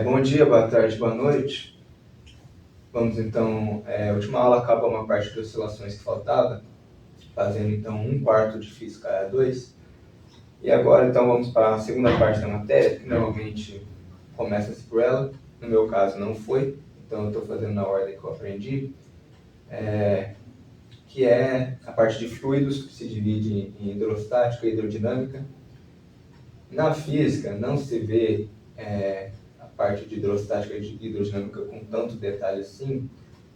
Bom dia, boa tarde, boa noite. Vamos então, a última aula acaba uma parte de oscilações que faltava, fazendo então um quarto de física 2. E agora então vamos para a segunda parte da matéria, que normalmente começa-se por ela. No meu caso não foi, então eu estou fazendo na ordem que eu aprendi, que é a parte de fluidos, que se divide em hidrostática e hidrodinâmica. Na física não se vê a parte de hidrostática e de hidrodinâmica com tanto detalhe assim,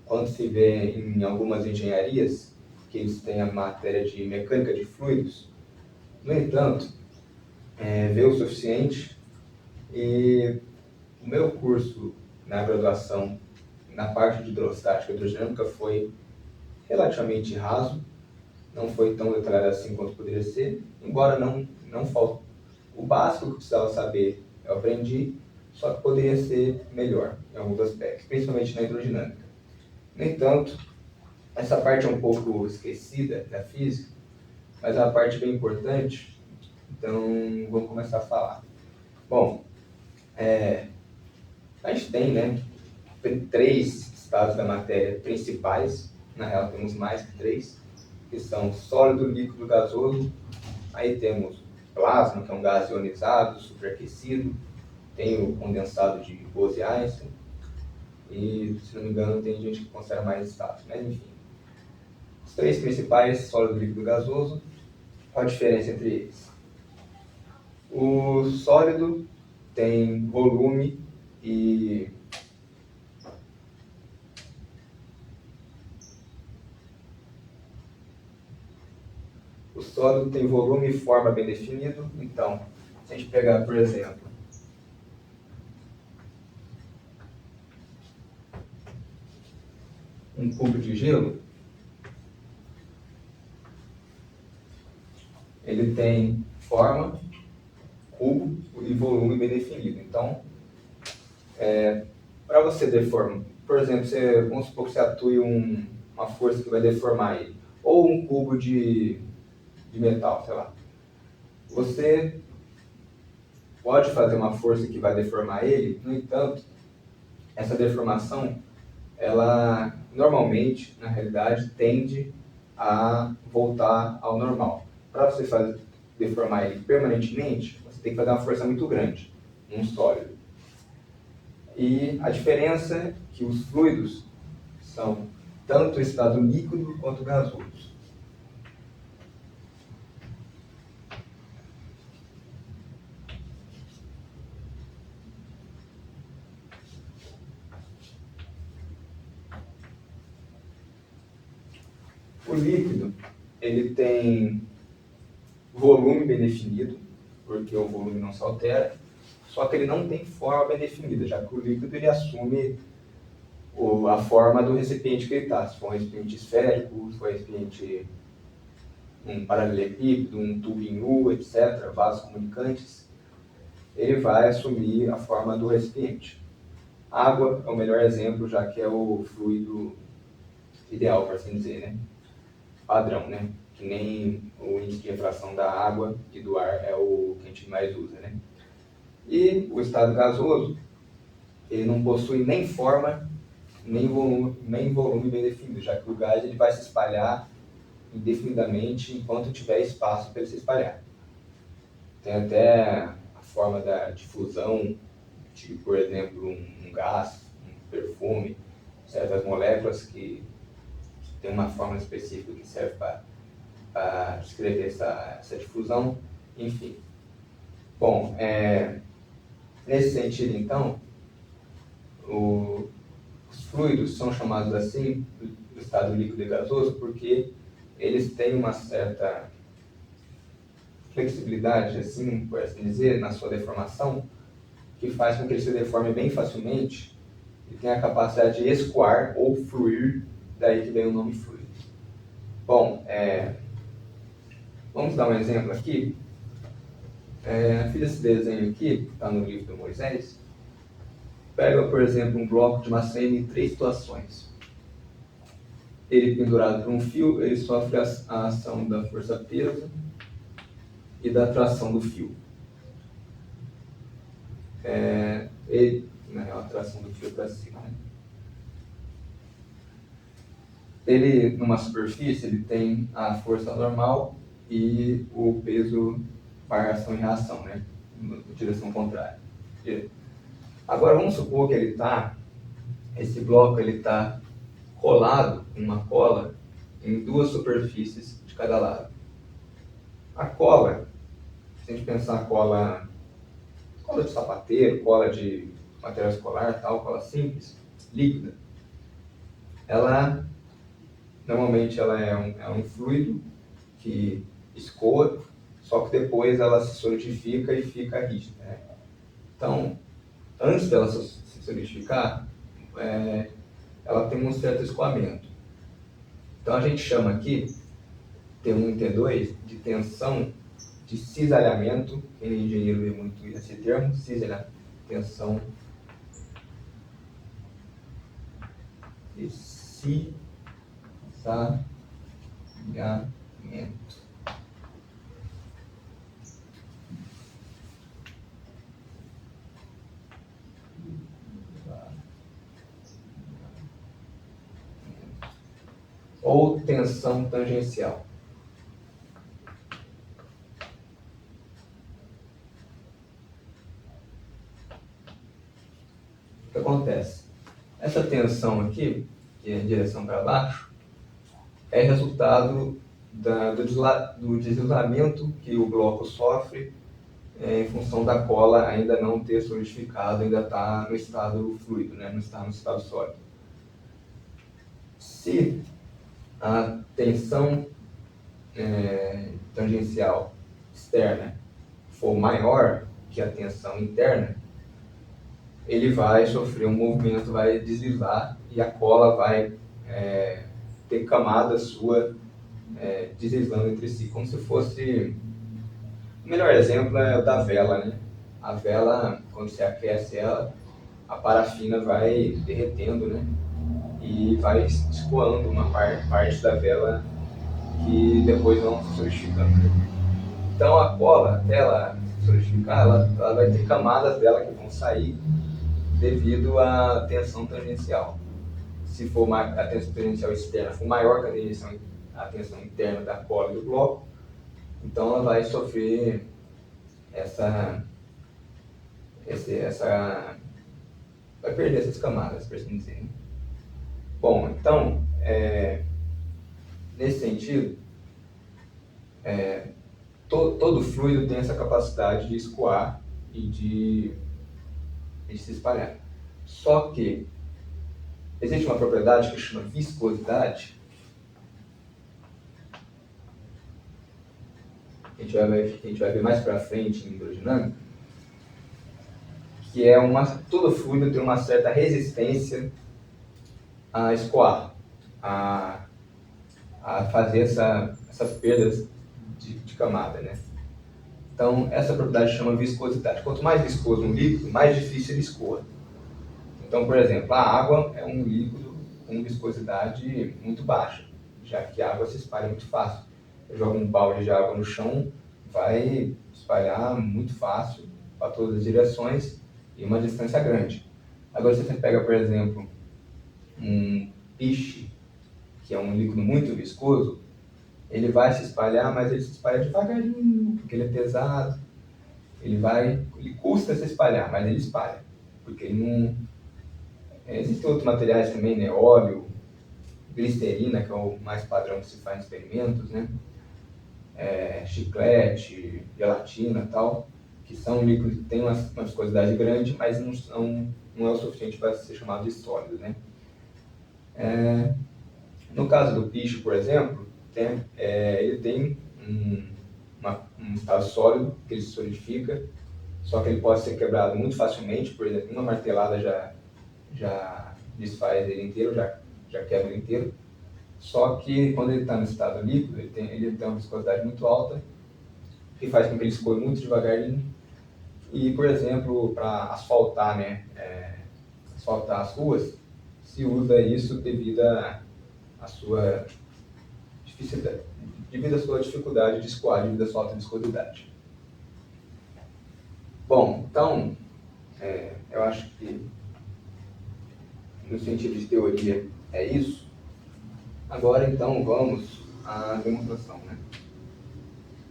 quando se vê em algumas engenharias, que eles têm a matéria de mecânica de fluidos. No entanto, vê o suficiente, e o meu curso na graduação, na parte de hidrostática e hidrodinâmica, foi relativamente raso, não foi tão detalhado assim quanto poderia ser, embora não falte. O básico que precisava saber eu aprendi, só que poderia ser melhor em alguns aspectos, principalmente na hidrodinâmica. No entanto, essa parte é um pouco esquecida da física, mas é uma parte bem importante, então vamos começar a falar. Bom, a gente tem três estados da matéria principais, na real temos mais que três, que são sólido, líquido, gasoso. Aí temos plasma, que é um gás ionizado, superaquecido, tem o condensado de Bose-Einstein, e, se não me engano, tem gente que considera mais estados, mas enfim. Os três principais, sólido, líquido e gasoso. Qual a diferença entre eles? O sólido tem volume e forma bem definido. Então, se a gente pegar, por exemplo, um cubo de gelo, ele tem forma, cubo e volume bem definido. Então, para você deformar, por exemplo, vamos supor que você atue uma força que vai deformar ele, ou um cubo de metal, sei lá. Você pode fazer uma força que vai deformar ele, no entanto, essa deformação, ela normalmente, na realidade, tende a voltar ao normal. Para você deformar ele permanentemente, você tem que fazer uma força muito grande, um sólido. E a diferença é que os fluidos são tanto o estado líquido quanto gasoso. O líquido, ele tem volume bem definido, porque o volume não se altera, só que ele não tem forma bem definida, já que o líquido ele assume a forma do recipiente que ele está. Se for um recipiente esférico, se for um recipiente um paralelepípedo, um tubinho U, etc., vasos comunicantes, ele vai assumir a forma do recipiente. Água é o melhor exemplo, já que é o fluido ideal, por assim dizer, né? Padrão, né? Que nem o índice de refração da água e do ar é o que a gente mais usa, né? E o estado gasoso, ele não possui nem forma, nem volume bem definido, já que o gás ele vai se espalhar indefinidamente enquanto tiver espaço para ele se espalhar. Tem até a forma da difusão, de, por exemplo, um gás, um perfume, certas moléculas que tem uma forma específica que serve para descrever essa difusão, enfim. Bom, nesse sentido, então, os fluidos são chamados assim, do estado líquido e gasoso, porque eles têm uma certa flexibilidade, assim, por assim dizer, na sua deformação, que faz com que ele se deforme bem facilmente e tenha a capacidade de escoar ou fluir, daí que vem o nome fluido. Bom, vamos dar um exemplo aqui. Fiz esse desenho aqui, que está no livro do Moisés. Pega, por exemplo, um bloco de maçã em três situações. Ele pendurado por um fio, ele sofre a ação da força-peso e da tração do fio. né, a tração do fio para cima. Né? Ele, numa superfície, ele tem a força normal e o peso par ação e reação, né? Na direção contrária. Agora, vamos supor que esse bloco ele está colado com uma cola em duas superfícies de cada lado. A cola, se a gente pensar cola de sapateiro, cola de material escolar, tal, cola simples, líquida, normalmente ela é um fluido que escoa, só que depois ela se solidifica e fica rígida. Né? Então, antes dela se solidificar, ela tem um certo escoamento. Então a gente chama aqui, T1 e T2, de tensão de cisalhamento. Quem é engenheiro vê muito esse termo, cisalhamento, tensão de cisalhamento. Ou tensão tangencial. O que acontece? Essa tensão aqui, que é em direção para baixo, é resultado do deslizamento que o bloco sofre em função da cola ainda não ter solidificado, ainda está no estado fluido, né? Não está no estado sólido. Se a tensão tangencial externa for maior que a tensão interna, ele vai sofrer um movimento, vai deslizar e a cola vai ter camadas suas deslizando entre si, como se fosse... O melhor exemplo é o da vela, né? A vela, quando você aquece ela, a parafina vai derretendo, né? E vai escoando uma parte da vela que depois vão se solidificando. Né? Então a cola, até ela solidificar, ela vai ter camadas dela que vão sair devido à tensão tangencial. Se for a tensão tangencial externa for maior que a tensão interna da cola e do bloco, então ela vai sofrer vai perder essas camadas, por assim dizer. Bom, então, nesse sentido, todo fluido tem essa capacidade de escoar e de se espalhar. Só que existe uma propriedade que chama viscosidade, que a gente vai ver mais para frente em hidrodinâmica, que todo fluido tem uma certa resistência a escoar, a fazer essas perdas de camada, né? Então, essa propriedade chama viscosidade. Quanto mais viscoso um líquido, mais difícil ele escoa. Então, por exemplo, a água é um líquido com viscosidade muito baixa, já que a água se espalha muito fácil. Eu jogo um balde de água no chão, vai espalhar muito fácil para todas as direções e uma distância grande. Agora, se você pega, por exemplo, um piche, que é um líquido muito viscoso, ele vai se espalhar, mas ele se espalha devagarinho, porque ele é pesado. Ele custa se espalhar, mas ele espalha, porque ele não... Existem outros materiais também, né? Óleo, glicerina, que é o mais padrão que se faz em experimentos, né? Chiclete, gelatina e tal, que são líquidos que têm uma viscosidade grande, mas não é o suficiente para ser chamado de sólido, né? No caso do piche, por exemplo, ele tem um estado sólido, que ele se solidifica, só que ele pode ser quebrado muito facilmente, por exemplo, uma martelada já desfaz ele inteiro, já quebra ele inteiro. Só que quando ele está no estado líquido, ele tem uma viscosidade muito alta, que faz com que ele escoe muito devagarinho. E, por exemplo, para asfaltar, né, asfaltar as ruas, se usa isso devido à sua dificuldade de escoar, devido à sua alta viscosidade. Bom, então, eu acho que no sentido de teoria é isso. Agora então vamos à demonstração, né?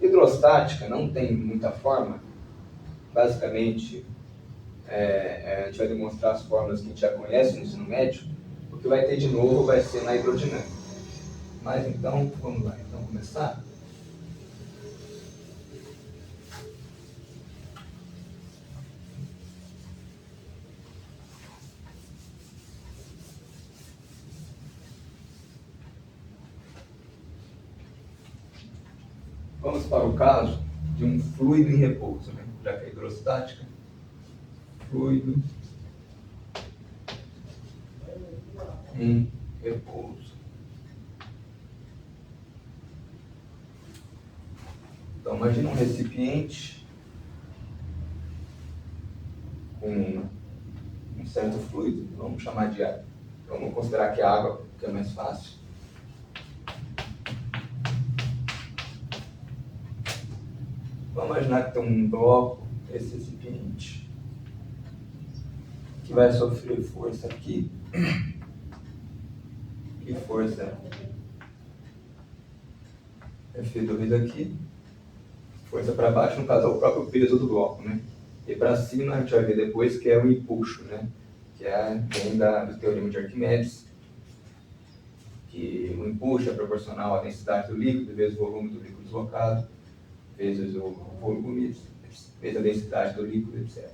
Hidrostática não tem muita forma. Basicamente, a gente vai demonstrar as fórmulas que a gente já conhece no ensino médio. O que vai ter de novo vai ser na hidrodinâmica. Mas então, vamos lá, então começar. Vamos para o caso de um fluido em repouso, né? Já que é hidrostática, fluido em repouso. Então, imagina um recipiente com um certo fluido, vamos chamar de água. Vamos considerar que é água, que é mais fácil. Vamos imaginar que tem um bloco, esse recipiente, que vai sofrer força aqui. E força F2 aqui. Força para baixo, no caso, é o próprio peso do bloco, né? E para cima, a gente vai ver depois que é o empuxo, né? Que vem do teorema de Arquimedes, que o empuxo é proporcional à densidade do líquido vezes o volume do líquido deslocado, vezes o volume, vezes a densidade do líquido, etc.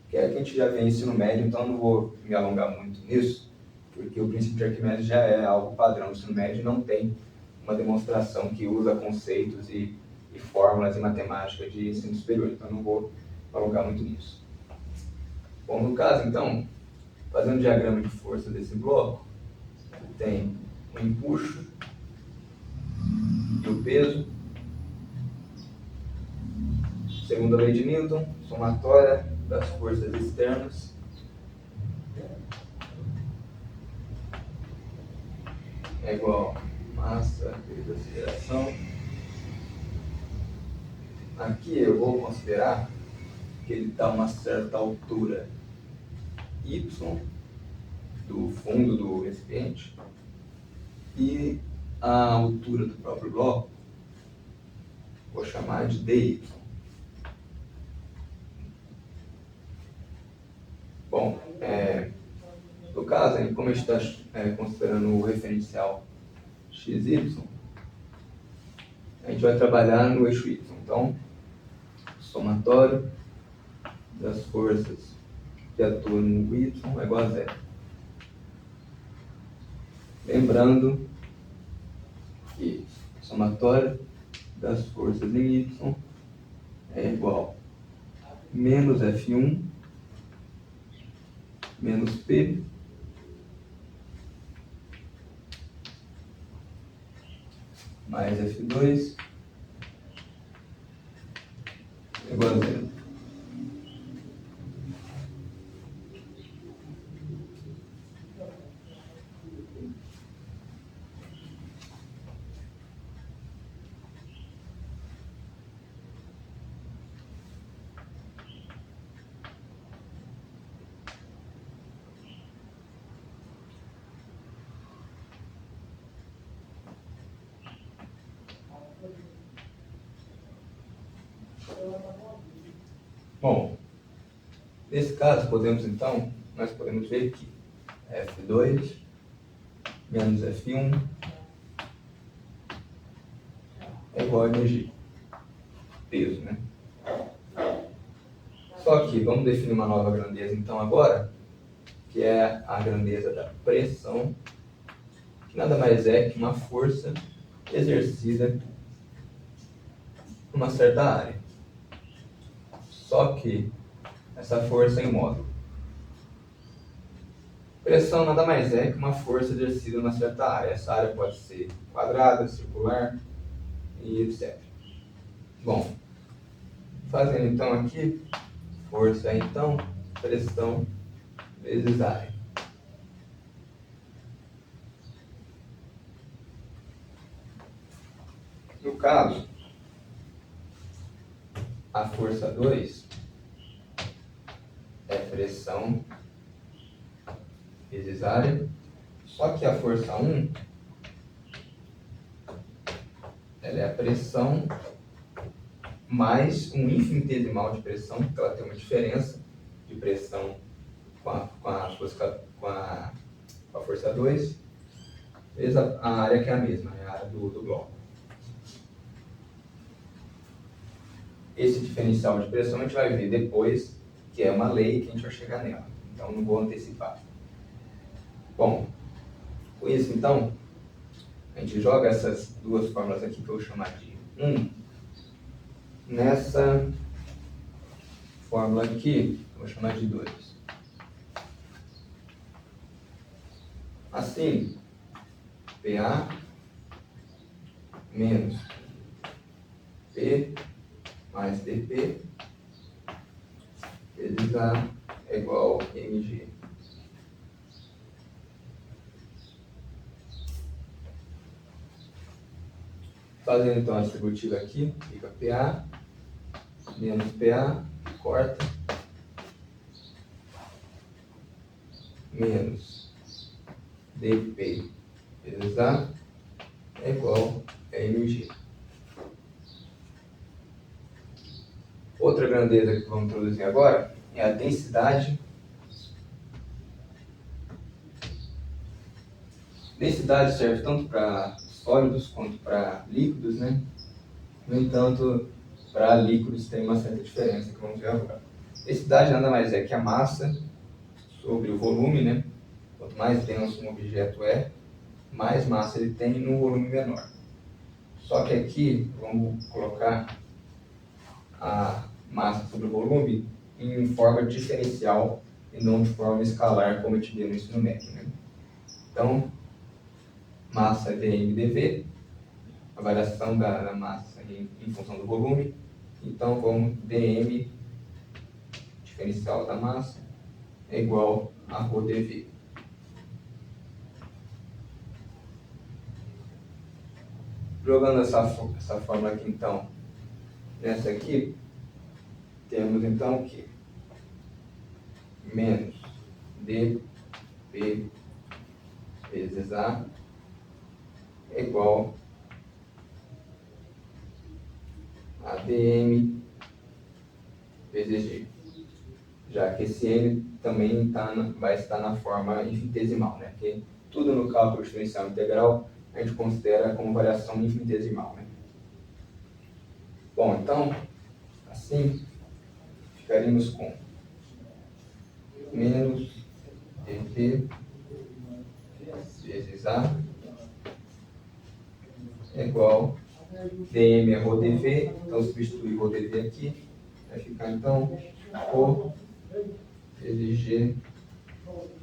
Que é que a gente já vê em ensino médio, então eu não vou me alongar muito nisso, porque o princípio de Arquimedes já é algo padrão no ensino médio e não tem uma demonstração que usa conceitos e fórmulas em matemática de ensino superior, então eu não vou me alongar muito nisso. Bom, no caso, então, fazendo um diagrama de força desse bloco, tem o empuxo e o peso. Segundo a lei de Newton, somatória das forças externas é igual a massa vezes aceleração. Aqui eu vou considerar que ele está a uma certa altura y do fundo do recipiente e a altura do próprio bloco vou chamar de dy. Bom, no caso, como a gente está considerando o referencial xy, a gente vai trabalhar no eixo y. Então, somatório das forças que atuam no y é igual a zero. Lembrando que somatório das forças em y é igual a menos F1 menos P mais F2 é igual a zero. Bom, nesse caso, nós podemos ver que F2 menos F1 é igual a energia, peso, né? Só que vamos definir uma nova grandeza, então, agora, que é a grandeza da pressão, que nada mais é que uma força exercida numa certa área. Só que essa força é em módulo. Pressão nada mais é que uma força exercida numa certa área. Essa área pode ser quadrada, circular e etc. Bom, fazendo então aqui, força é então pressão vezes área. No caso, a força 2 é pressão vezes área. Só que a força 1, ela é a pressão mais um infinitesimal de pressão, porque ela tem uma diferença de pressão com a força 2, vezes a área que é a mesma, é a área do bloco. Esse diferencial de pressão a gente vai ver depois, que é uma lei que a gente vai chegar nela. Então não vou antecipar. Bom, com isso então, a gente joga essas duas fórmulas aqui que eu vou chamar de 1 nessa fórmula aqui, eu vou chamar de 2. Assim, PA menos P mais dP vezes A é igual a mg. Fazendo então a distributiva aqui, fica PA menos PA, corta, menos dP vezes A é igual a mg. Outra grandeza que vamos introduzir agora é a densidade. Densidade serve tanto para sólidos quanto para líquidos, né? No entanto, para líquidos tem uma certa diferença que vamos ver agora. Densidade nada mais é que a massa sobre o volume, né? Quanto mais denso um objeto é, mais massa ele tem num volume menor. Só que aqui vamos colocar a massa sobre o volume em forma diferencial e não de forma escalar, como a gente viu no ensino médio, né? Então, massa é dm/dv, a variação da massa em função do volume. Então, vamos dm, diferencial da massa, é igual a ρdv. Jogando essa fórmula aqui, então, nessa aqui, temos então que menos dp vezes A é igual a dm vezes G, já que esse N também vai estar na forma infinitesimal, né? Porque tudo no cálculo diferencial integral a gente considera como variação infinitesimal, né? Bom, então, assim, ficaríamos com menos dp vezes A é igual dm é ρdv, então substituir ρdv aqui, vai ficar então ρ vezes g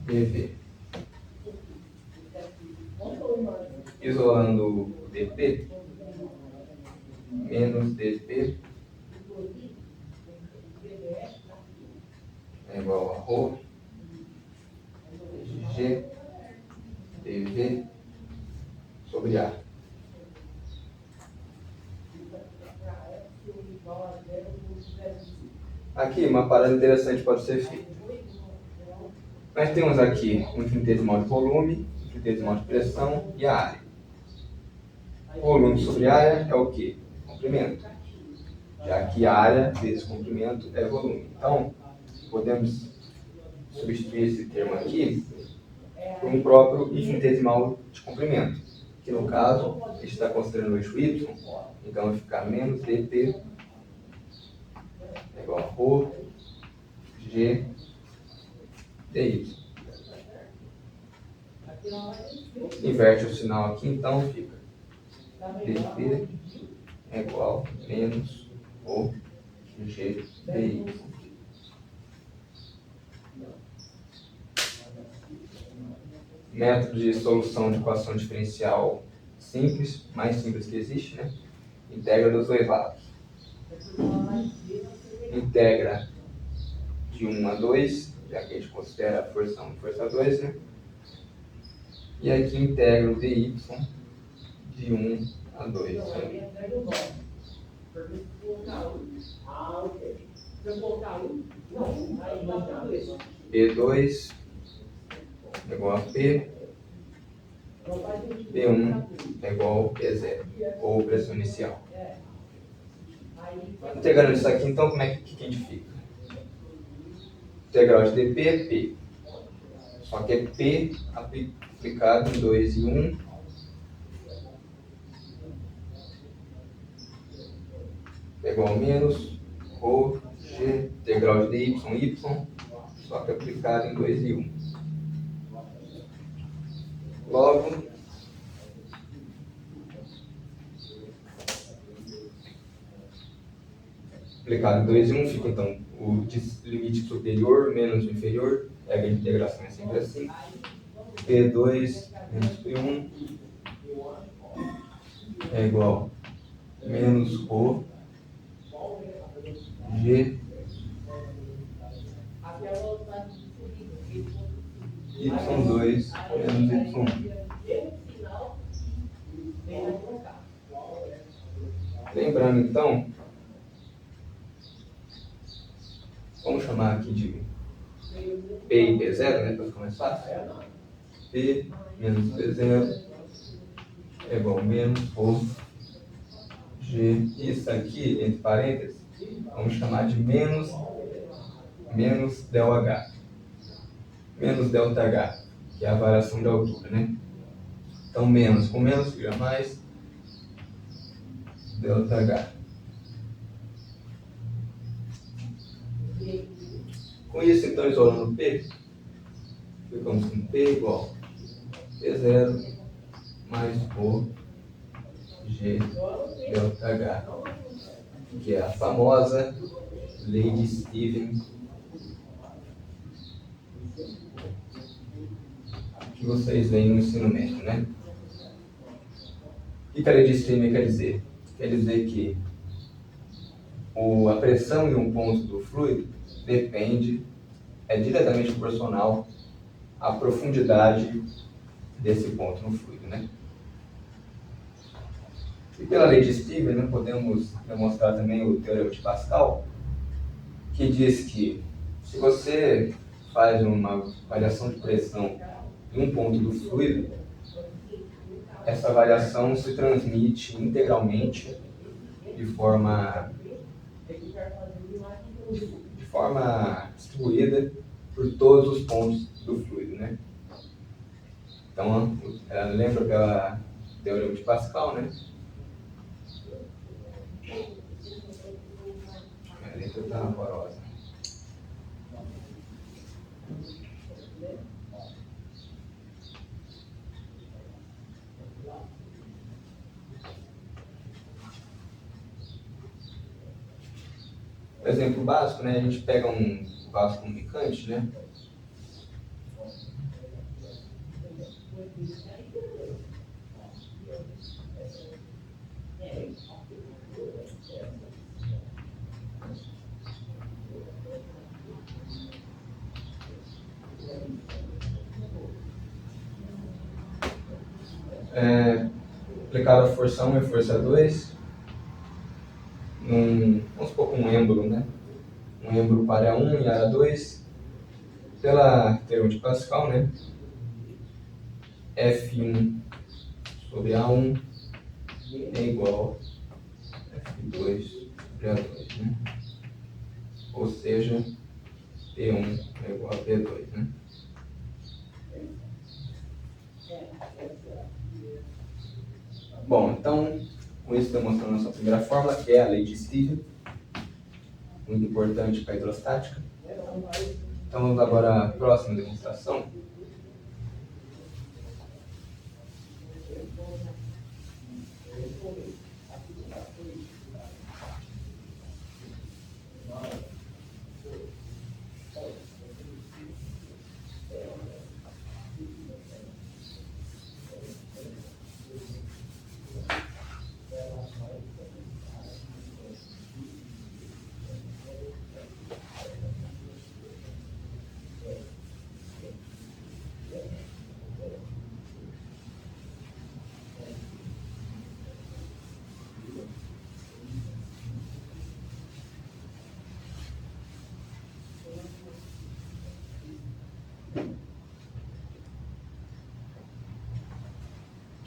dv. Isolando o dp, menos dp é igual a ρ vezes g dv sobre A. Aqui, uma parada interessante pode ser feita. Nós temos aqui um infinitesimal de volume, infinitesimal de pressão e a área. Volume sobre área é o quê? Comprimento. Já que área vezes comprimento é volume. Então, podemos substituir esse termo aqui por um próprio infinitesimal de comprimento, que no caso, a gente está considerando o eixo y, então vai ficar menos dp é igual a ρ g dy. Inverte o sinal aqui, então fica dp é igual a menos ρ g dy. Método de solução de equação diferencial simples, mais simples que existe, né? Integra dos dois lados. Integra de 1 a 2, já que a gente considera a força 1 e força 2, né? E aqui integra o dy de 1 a 2. Né? B2 é igual a P, P1 é igual a P0, ou pressão inicial. Integrando isso aqui, então, como é que a gente fica? Integral de dp é P, só que é P aplicado em 2 e 1, é igual a menos ρ g, integral de dy, y, só que aplicado em 2 e 1. Logo, aplicado em 2 e 1 fica então o limite superior menos o inferior, regra de integração é sempre assim, P2 menos P1 é igual a menos ρ g y2 menos y1. Lembrando então, vamos chamar aqui de P e P0, né, para ficar mais fácil. P menos P0 é igual a menos ρ g. Isso aqui, entre parênteses, vamos chamar de menos ΔH. Menos ΔH, que é a variação de altura, né? Então, menos com menos vira mais ΔH. Com isso, então, isolando P, ficamos com P igual a P0 mais ρ g ΔH, que é a famosa lei de Stevens, que vocês veem no ensino médio, né? O que a lei de Stevens quer dizer? Quer dizer que a pressão em um ponto do fluido é diretamente proporcional à profundidade desse ponto no fluido, né? E pela lei de Stevens, né, podemos demonstrar também o teorema de Pascal, que diz que se você faz uma variação de pressão em um ponto do fluido, essa variação se transmite integralmente de forma distribuída por todos os pontos do fluido, né? Então, lembra pela teorema de Pascal, né? A letra está horrorosa. Exemplo básico, né? A gente pega um vaso comunicante, né? Aplicado a força 1 e força 2, vamos supor um êmbolo, né? Um êmbolo para área 1 e área 2, pela teorema de Pascal, né? F1 sobre A1 é igual a F2 sobre A2, né? Ou seja, P1 é igual a P2, né? Bom, então, com isso demonstrando a nossa primeira fórmula, que é a lei de Stevens, muito importante para a hidrostática. Então, vamos agora à próxima demonstração.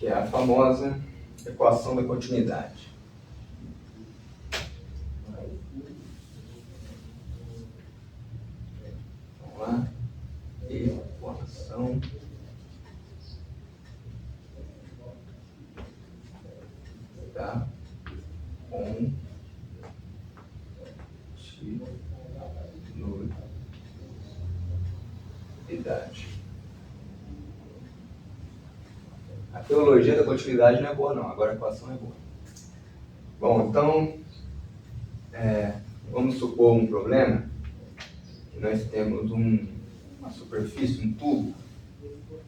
que é a famosa equação da continuidade. Vamos lá. Equação da continuidade. A teologia da continuidade não é boa não, agora a equação é boa. Bom, então, vamos supor um problema, que nós temos uma superfície, um tubo,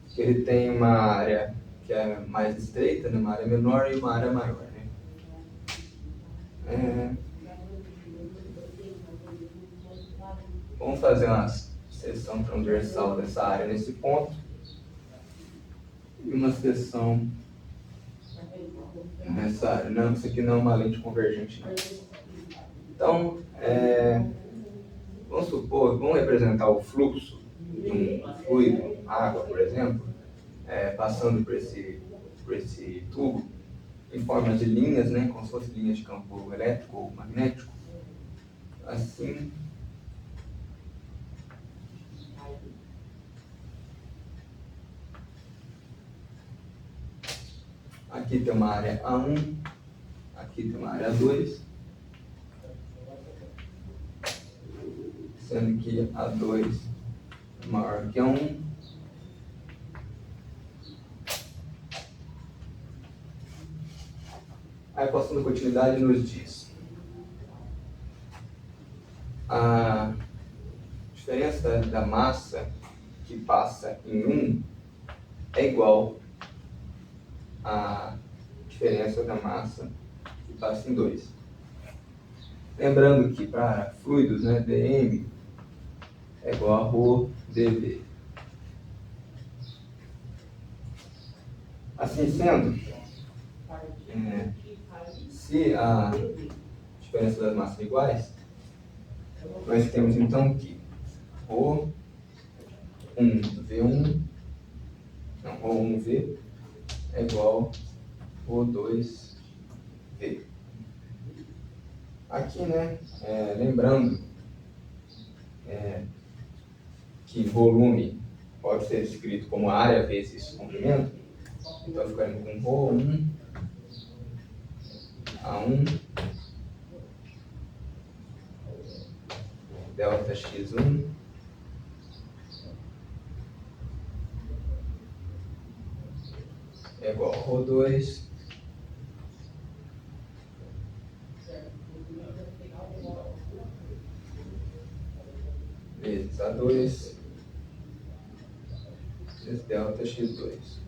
que ele tem uma área que é mais estreita, né, uma área menor e uma área maior. Né? Vamos fazer uma seção transversal dessa área nesse ponto e uma seção nessa área. Não, isso aqui não é uma lente convergente, não. Então, vamos supor, vamos representar o fluxo de um fluido, água, por exemplo, passando por esse tubo em forma de linhas, né, como se fossem linhas de campo elétrico ou magnético, assim. Aqui tem uma área A1, aqui tem uma área A2, sendo que A2 é maior que A1. A equação da continuidade nos diz a diferença da massa que passa em 1 é igual à diferença da massa que passa em 2. Lembrando que para fluidos, né, dm é igual a ρ dv. Assim sendo, se a diferença das massas é iguais, nós temos então que ρ1v1 é igual a ρ2v. Aqui, né, lembrando que volume pode ser escrito como área vezes comprimento, então ficaremos com ρ1 A1 delta x1 é igual a ρ2 vezes A2 vezes delta x2.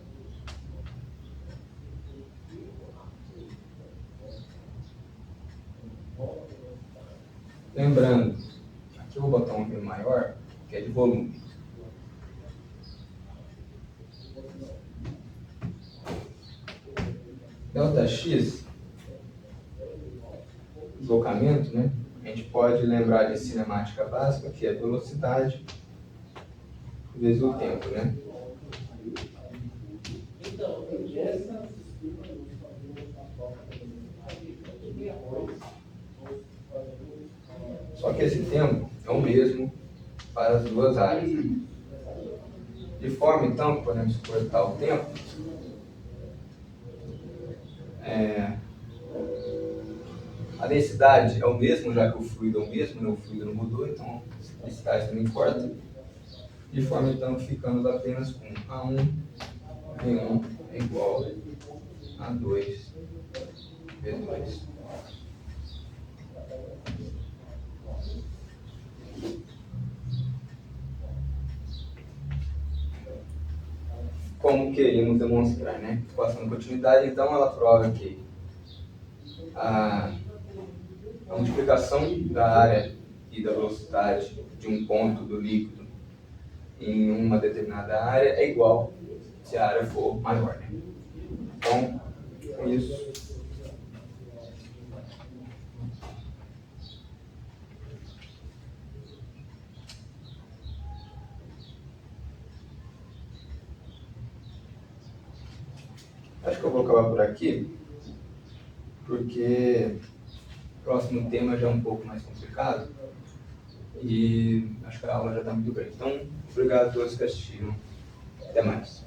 Lembrando, aqui eu vou botar um V maior, que é de volume. Delta x, deslocamento, né? A gente pode lembrar de cinemática básica, que é velocidade vezes o tempo, né? Só que esse tempo é o mesmo para as duas áreas. De forma, então, que podemos suportar o tempo, a densidade é o mesmo, já que o fluido é o mesmo, né? O fluido não mudou, então a densidade também importa. De forma, então, que ficamos apenas com A1, V1 é igual a 2, V2. Como queríamos demonstrar, né? Equação de continuidade, então, ela prova que a multiplicação da área e da velocidade de um ponto do líquido em uma determinada área é igual se a área for maior, né? Então, com isso, Acho que eu vou acabar por aqui, porque o próximo tema já é um pouco mais complicado e acho que a aula já está muito grande. Então, obrigado a todos que assistiram. Até mais.